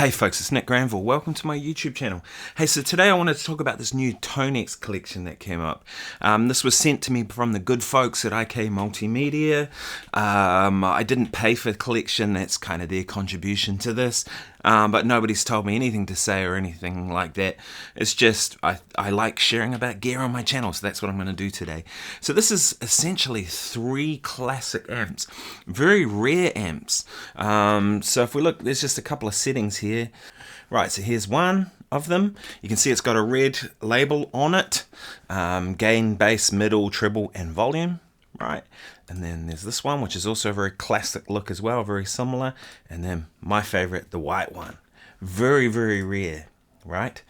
Hey folks, it's Nick Granville. Welcome to my YouTube channel. Hey, so today I wanted to talk about this new ToneX collection that came up. This was sent to me from the good folks at IK Multimedia. I didn't pay for the collection, that's kind of their contribution to this. But nobody's told me anything to say or anything like that. It's just, I like sharing about gear on my channel, so that's what I'm going to do today. So this is essentially 3 classic amps, very rare amps. So if we look, there's just a couple of settings here. Right, so here's one of them. You can see it's got a red label on it. Gain, bass, middle, treble, and volume. Right, and then there's this one, which is also a very classic look as well, very similar. And then my favorite, the white one, very, very rare, right?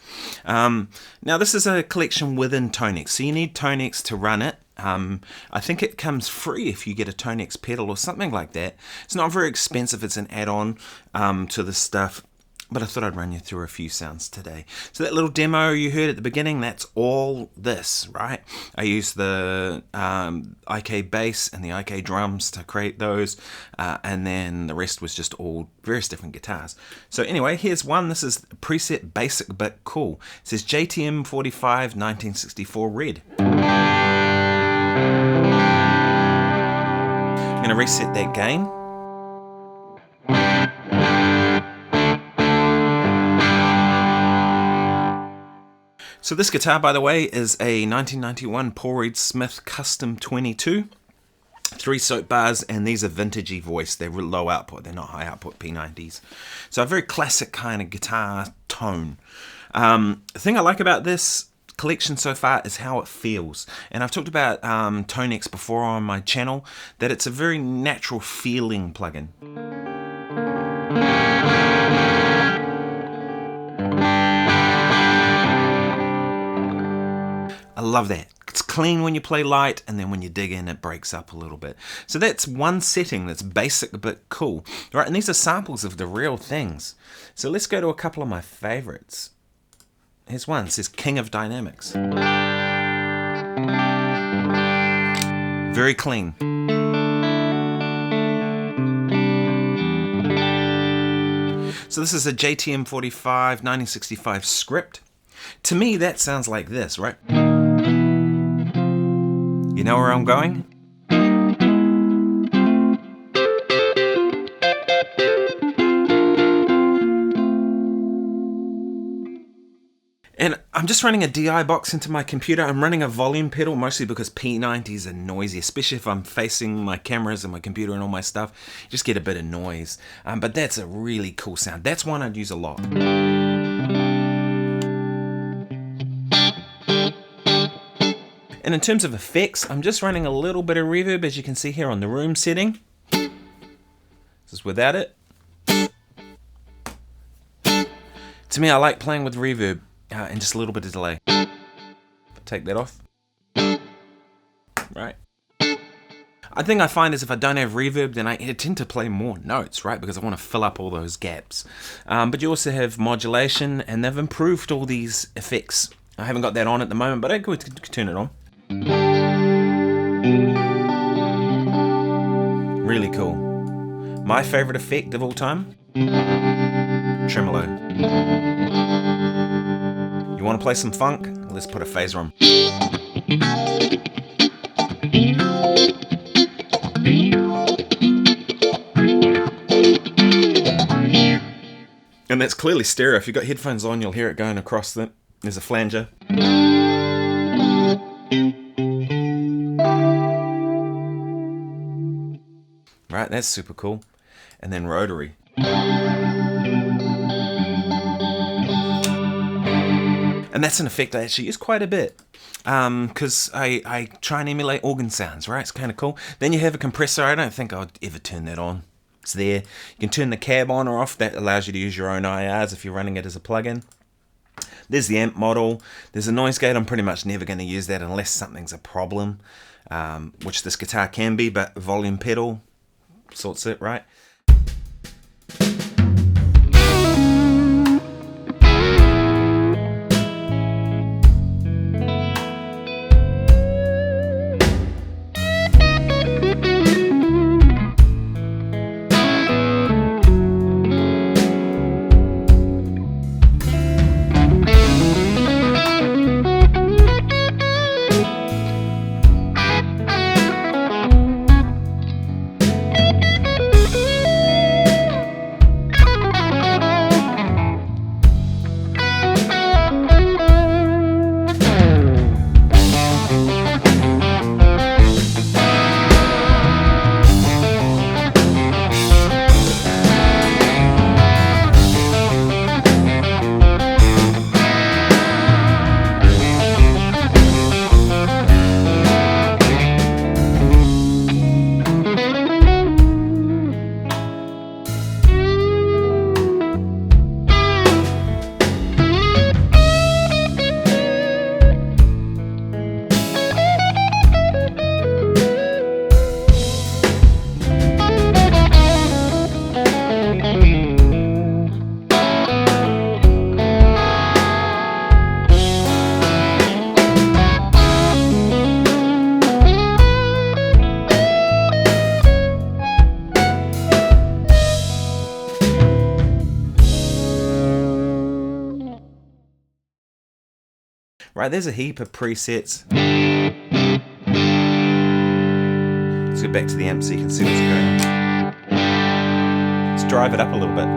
Now this is a collection within ToneX, so you need ToneX to run it. I think it comes free if you get a ToneX pedal or something like that. It's not very expensive, it's an add-on to the stuff. But I thought I'd run you through a few sounds today. So that little demo you heard at the beginning, that's all this, right? I used the IK bass and the IK drums to create those, and then the rest was just all various different guitars. So anyway, here's one. This is preset basic but cool. It says JTM45 1964 red. I'm going to reset that gain. So this guitar, by the way, is a 1991 Paul Reed Smith Custom 22. 3 soap bars, and these are vintagey voice. They're low output, they're not high output P90s. So a very classic kind of guitar tone. The thing I like about this collection so far is how it feels. And I've talked about ToneX before on my channel, that it's a very natural feeling plugin. I love that. It's clean when you play light, and then when you dig in, it breaks up a little bit. So that's one setting that's basic but cool. Right, and these are samples of the real things. So let's go to a couple of my favorites. Here's one. It says King of Dynamics. Very clean. So this is a JTM45 1965 script. To me, that sounds like this, right? You know where I'm going? And I'm just running a DI box into my computer. I'm running a volume pedal, mostly because P90s are noisy, especially if I'm facing my cameras and my computer and all my stuff. You just get a bit of noise. But that's a really cool sound. That's one I'd use a lot. And in terms of effects, I'm just running a little bit of reverb, as you can see here on the room setting. This is without it. To me, I like playing with reverb and just a little bit of delay. Take that off. Right. I think I find is if I don't have reverb, then I tend to play more notes, right? Because I want to fill up all those gaps. But you also have modulation, and they've improved all these effects. I haven't got that on at the moment, but I could turn it on. Really cool. My favorite effect of all time? Tremolo. You want to play some funk? Let's put a phaser on. And that's clearly stereo. If you've got headphones on, you'll hear it going across the... There's a flanger. Right, that's super cool. And then rotary. And that's an effect I actually use quite a bit. Because I try and emulate organ sounds, right? It's kind of cool. Then you have a compressor. I don't think I'll ever turn that on. It's there. You can turn the cab on or off. That allows you to use your own IRs if you're running it as a plugin. There's the amp model. There's a noise gate. I'm pretty much never going to use that unless something's a problem, which this guitar can be, but volume pedal sorts it, right? Right, there's a heap of presets. Let's get back to the amp so you can see what's going on. Let's drive it up a little bit.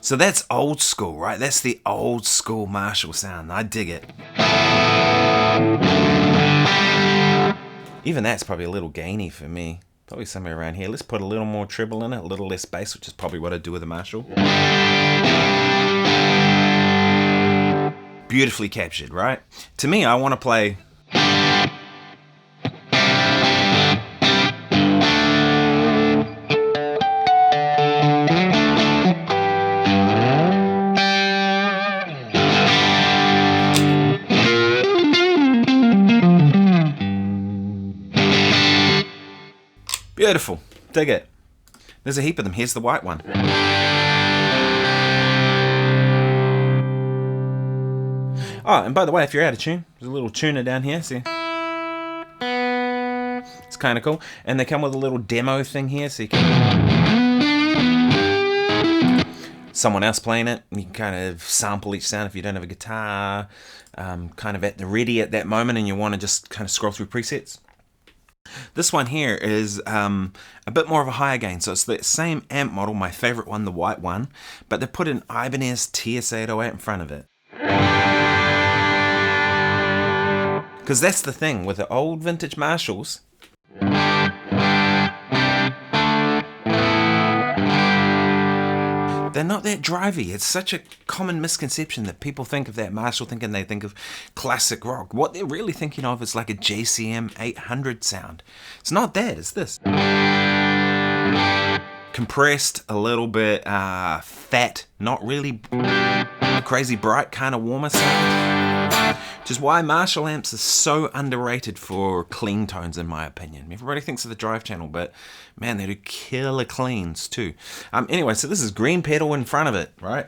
So that's old school, right? That's the old school Marshall sound. I dig it. Even that's probably a little gainy for me. Probably somewhere around here. Let's put a little more treble in it, a little less bass, which is probably what I do with a Marshall. Beautifully captured, right? To me, I want to play... Beautiful. Dig it. There's a heap of them. Here's the white one. Oh, and by the way, if you're out of tune, there's a little tuner down here. See? It's kind of cool. And they come with a little demo thing here, so you can... someone else playing it. You can kind of sample each sound if you don't have a guitar, kind of at the ready at that moment, and you want to just kind of scroll through presets. This one here is a bit more of a higher gain, so it's the same amp model, my favorite one, the white one, but they put an Ibanez TS808 in front of it. Because that's the thing with the old vintage Marshalls. They're not that drivey. It's such a common misconception that people think of that Marshall thinking they think of classic rock. What they're really thinking of is like a JCM 800 sound. It's not that, it's this. Compressed, a little bit fat, not really crazy bright, kind of warmer sound. Which is why Marshall amps are so underrated for clean tones, in my opinion. Everybody thinks of the drive channel, but man, they do killer cleans too. Anyway, so this is green pedal in front of it, right?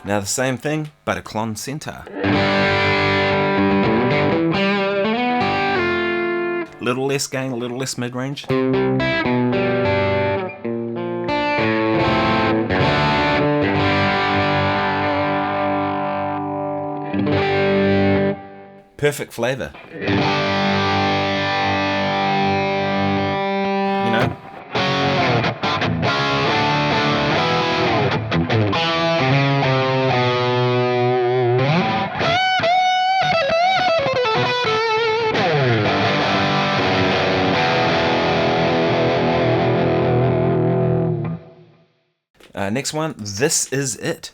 Now the same thing, but a clon center. Little less gain, a little less mid-range. Perfect flavor. You know? Next one, this is it.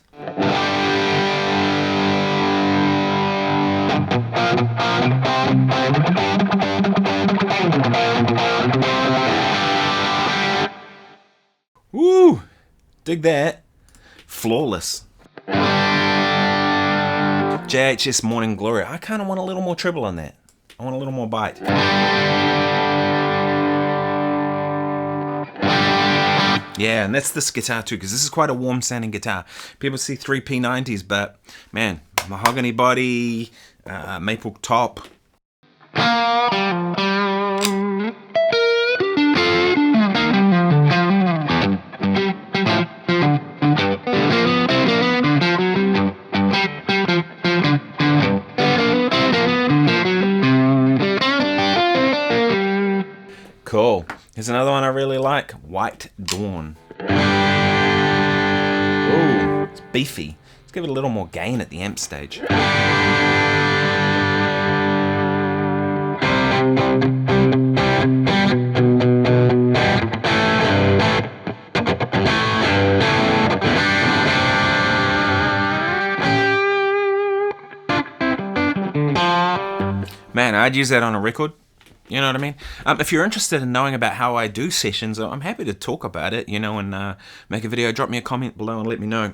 Woo! Dig that. Flawless. JHS Morning Glory. I kind of want a little more treble on that. I want a little more bite. Yeah, and that's this guitar too, because this is quite a warm sounding guitar. People see 3P90s, but man, mahogany body, maple top. Cool. Here's another one I really like, White Dawn. Ooh, it's beefy. Let's give it a little more gain at the amp stage. Man, I'd use that on a record. You know what I mean? If you're interested in knowing about how I do sessions, I'm happy to talk about it, you know, and make a video. Drop me a comment below and let me know.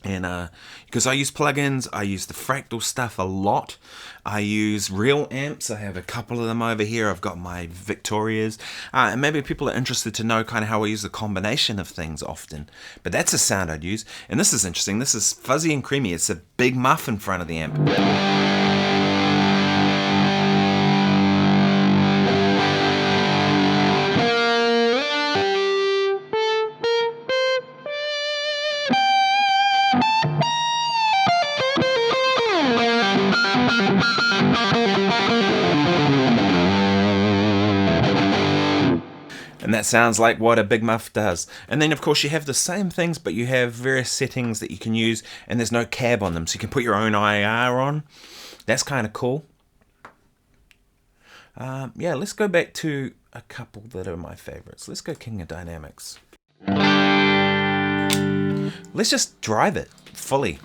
And because I use plugins, I use the fractal stuff a lot. I use real amps. I have a couple of them over here. I've got my Victorias. And maybe people are interested to know kind of how I use the combination of things often. But that's a sound I'd use. And this is interesting. This is fuzzy and creamy. It's a big muff in front of the amp. And that sounds like what a big muff does. And then of course you have the same things, but you have various settings that you can use, and there's no cab on them, so you can put your own IR on. That's kind of cool. Yeah, let's go back to a couple that are my favorites. Let's go King of Dynamics. Let's just drive it fully.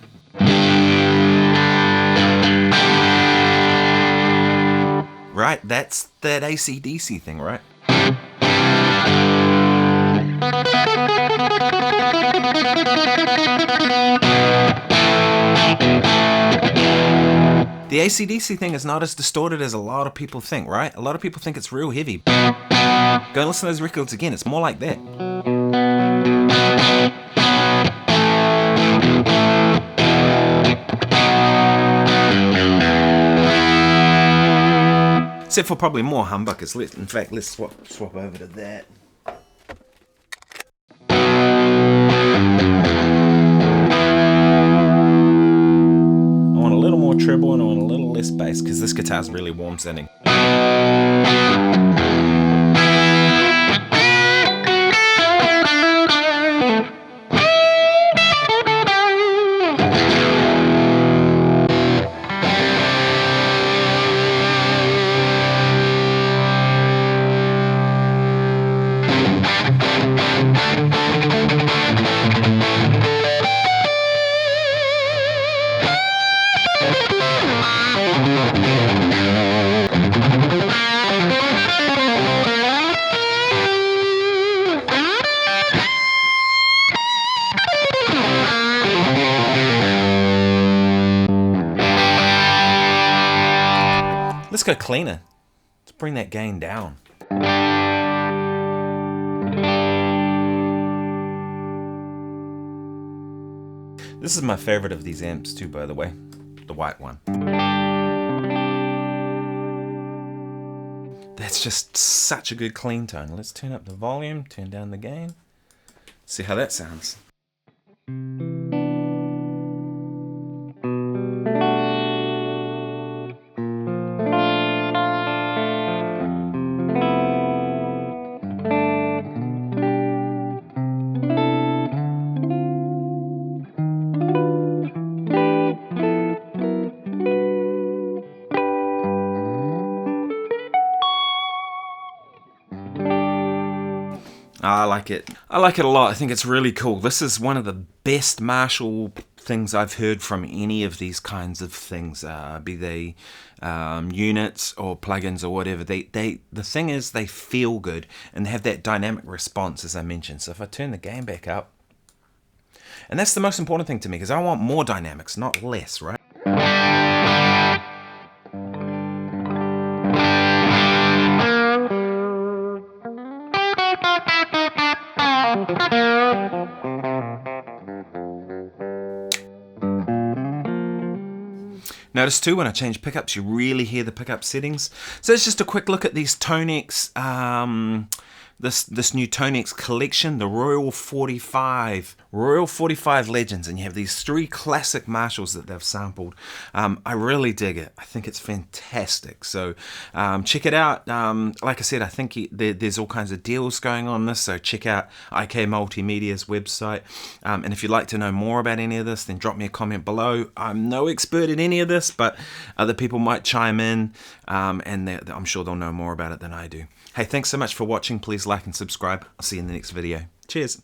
Right, that's that AC/DC thing, right? The AC/DC thing is not as distorted as a lot of people think, right? A lot of people think it's real heavy. Go and listen to those records again, it's more like that. Except for probably more humbuckers. In fact, let's swap over to that. I want a little more treble and I want a little less bass because this guitar's really warm sounding. Let's go cleaner. Let's bring that gain down. This is my favorite of these amps too, by the way. The white one. That's just such a good clean tone. Let's turn up the volume, turn down the gain. See how that sounds. I like it. I like it a lot. I think it's really cool. This is one of the best Marshall things I've heard from any of these kinds of things, be they units or plugins or whatever. The thing is, they feel good and they have that dynamic response, as I mentioned. So if I turn the gain back up, and that's the most important thing to me, because I want more dynamics, not less, right? Notice too, when I change pickups, you really hear the pickup settings. So it's just a quick look at these ToneX, this new ToneX collection, the Royal 45 Legends, and you have these 3 classic Marshalls that they've sampled. I really dig it. I think it's fantastic. So check it out. Like I said, I think there's all kinds of deals going on this, so check out IK Multimedia's website. And if you'd like to know more about any of this, then drop me a comment below. I'm no expert in any of this, but other people might chime in, and I'm sure they'll know more about it than I do. Hey, thanks so much for watching. Please like and subscribe. I'll see you in the next video. Cheers.